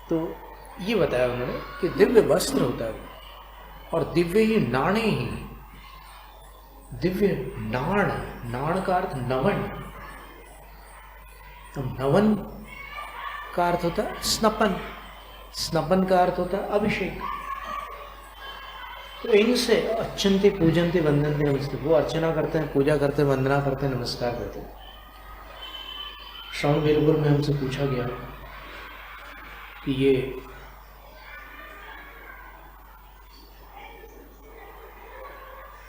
तो ये बताया उन्होंने कि दिव्य वस्त्र होता है और दिव्य ही नाणे ही, दिव्य नाण, नाण का अर्थ नवन, तो नवन का अर्थ होता है स्नपन, स्नपन का अर्थ होता है अभिषेक। तो इनसे अच्छन्ते पूजनते वंदनते नमस्ते, वो अर्चना करते हैं, पूजा करते हैं, वंदना करते हैं, नमस्कार करते हैं। श्रवण बेलपुर में हमसे पूछा गया कि ये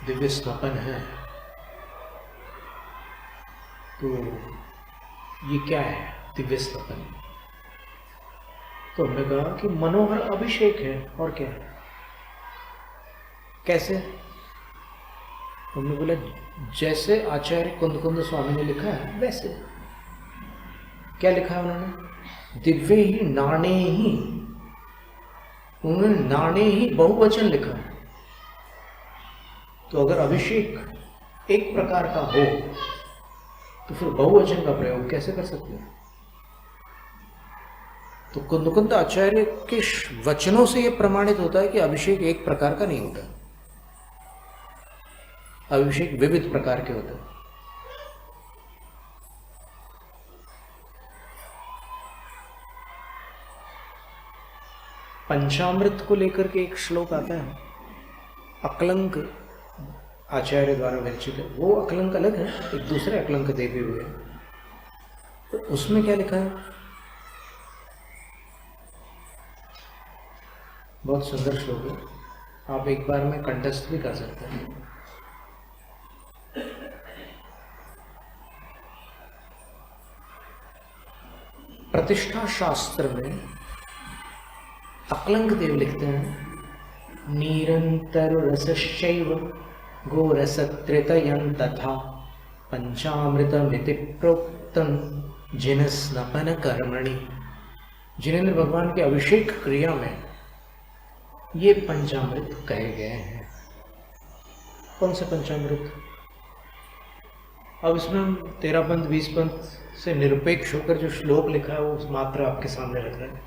दिव्य स्नपन है तो ये क्या है दिव्य स्नपन? तो हमने कहा कि मनोहर अभिषेक है, और क्या है, कैसे? हमने बोला जैसे आचार्य कुंद स्वामी ने लिखा है वैसे। क्या लिखा है उन्होंने? दिव्य ही नाणे ही, उन्होंने नाणे ही बहुवचन लिखा है। तो अगर अभिषेक एक प्रकार का हो तो फिर बहुवचन का प्रयोग कैसे कर सकते हैं? तो कुंद आचार्य के वचनों से यह प्रमाणित होता है कि अभिषेक एक प्रकार का नहीं होता, अभिषेक विविध प्रकार के होते हैं। पंचामृत को लेकर के एक श्लोक आता है, अकलंक आचार्य द्वारा विरचित है। वो अकलंक अलग है, एक दूसरे अकलंक देवे हुए हैं। तो उसमें क्या लिखा है? बहुत सुंदर श्लोक है, आप एक बार में कंठस्थ भी कर सकते हैं। प्रतिष्ठा शास्त्र में अकलंक देव लिखते हैं, निरंतर रसश्चैव गोरसत्रितयं तथा पंचामृतमिति प्रोक्तं जिन स्नपन कर्मणि। जिनेंद्र भगवान के अभिषेक क्रिया में ये पंचामृत कहे गए हैं। कौन से पंचामृत? अब इसमें हम 13 पंथ 20 पंथ से निरपेक्ष होकर जो श्लोक लिखा है वो मात्र आपके सामने रख रहे हैं,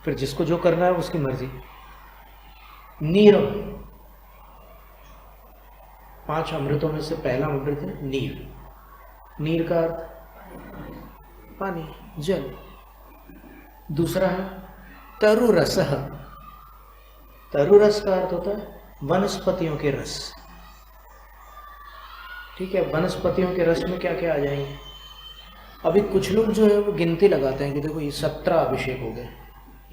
फिर जिसको जो करना है उसकी मर्जी। नीरम, 5 अमृतों में से पहला अमृत है नीर। नीर का अर्थ पानी, जल। दूसरा है तरुरस। तरुरस का अर्थ होता है वनस्पतियों के रस। ठीक है, वनस्पतियों के रस में क्या क्या आ जाएंगे? अभी कुछ लोग जो है वो गिनती लगाते हैं कि देखो ये 17 अभिषेक हो गए,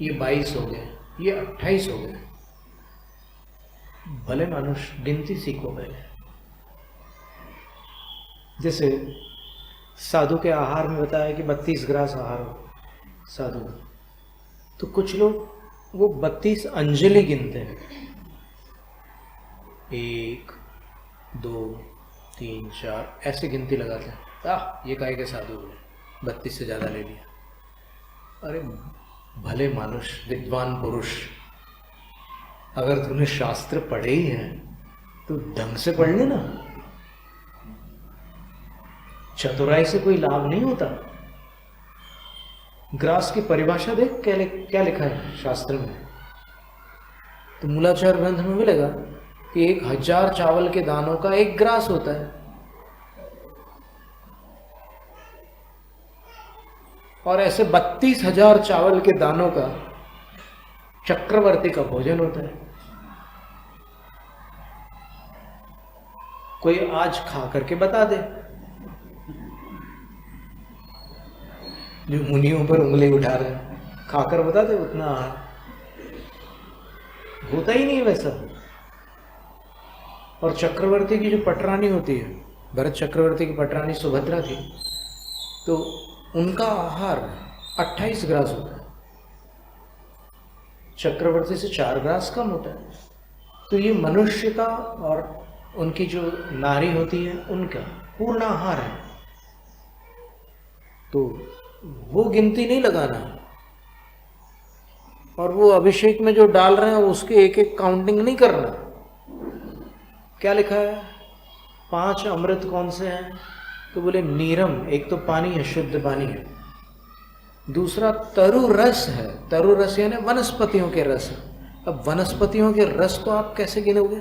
ये 22 हो गए, ये 28 हो गए। भले मानुष गिनती सीखो पहले। जैसे साधु के आहार में बताया कि 32 ग्रास आहार हो साधु, तो कुछ लोग वो 32 अंजलि गिनते हैं, 1 2 3 4 ऐसे गिनती लगाते हैं। ये काहे के साधु हुए, 32 से ज़्यादा ले लिया। अरे भले मानुष, विद्वान पुरुष, अगर तूने शास्त्र पढ़े ही हैं तो ढंग से पढ़ लेना। चतुराई से कोई लाभ नहीं होता। ग्रास की परिभाषा देख क्या लिखा है शास्त्र में। तो मूलाचार ग्रंथ में मिलेगा कि 1000 चावल के दानों का 1 ग्रास होता है, और ऐसे 32,000 चावल के दानों का चक्रवर्ती का भोजन होता है। कोई आज खा करके बता दे, जो मुनियों पर उंगली उठा रहे हैं, खाकर बता दे उतना आहार। होता ही नहीं वैसा। और चक्रवर्ती की जो पटरानी होती है, भरत चक्रवर्ती की पटरानी सुभद्रा थी, तो उनका आहार 28 ग्रास होता है, चक्रवर्ती से 4 ग्रास कम होता है। तो ये मनुष्य का और उनकी जो नारी होती है उनका पूर्ण आहार है। तो वो गिनती नहीं लगाना, और वो अभिषेक में जो डाल रहे हैं उसके एक एक काउंटिंग नहीं करना। क्या लिखा है? 5 अमृत कौन से हैं? तो बोले नीरम, एक तो पानी है, शुद्ध पानी है। दूसरा तरु रस है, तरु रस यानी वनस्पतियों के रस। अब वनस्पतियों के रस को आप कैसे गिनोगे?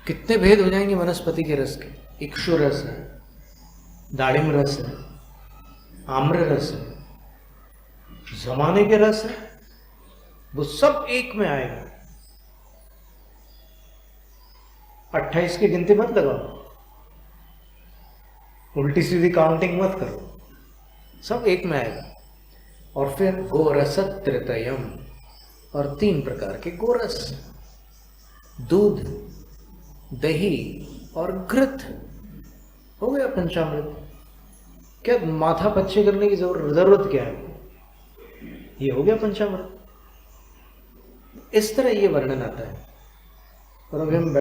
कितने भेद हो जाएंगे वनस्पति के रस के। इक्षु रस है, दाड़िम रस है, आम्र रस है, जमाने के रस है, वो सब एक में आएगा। 28 की गिनती मत लगाओ, उल्टी सीधी काउंटिंग मत करो, सब एक में आएगा। और फिर गोरस तृतयम, और 3 प्रकार के गोरस, दूध, दही और घृत। हो गया पंचामृत। क्या माथा पच्ची करने की जरूरत क्या है? ये हो गया पंचामृत। इस तरह ये वर्णन आता है। और अभी हम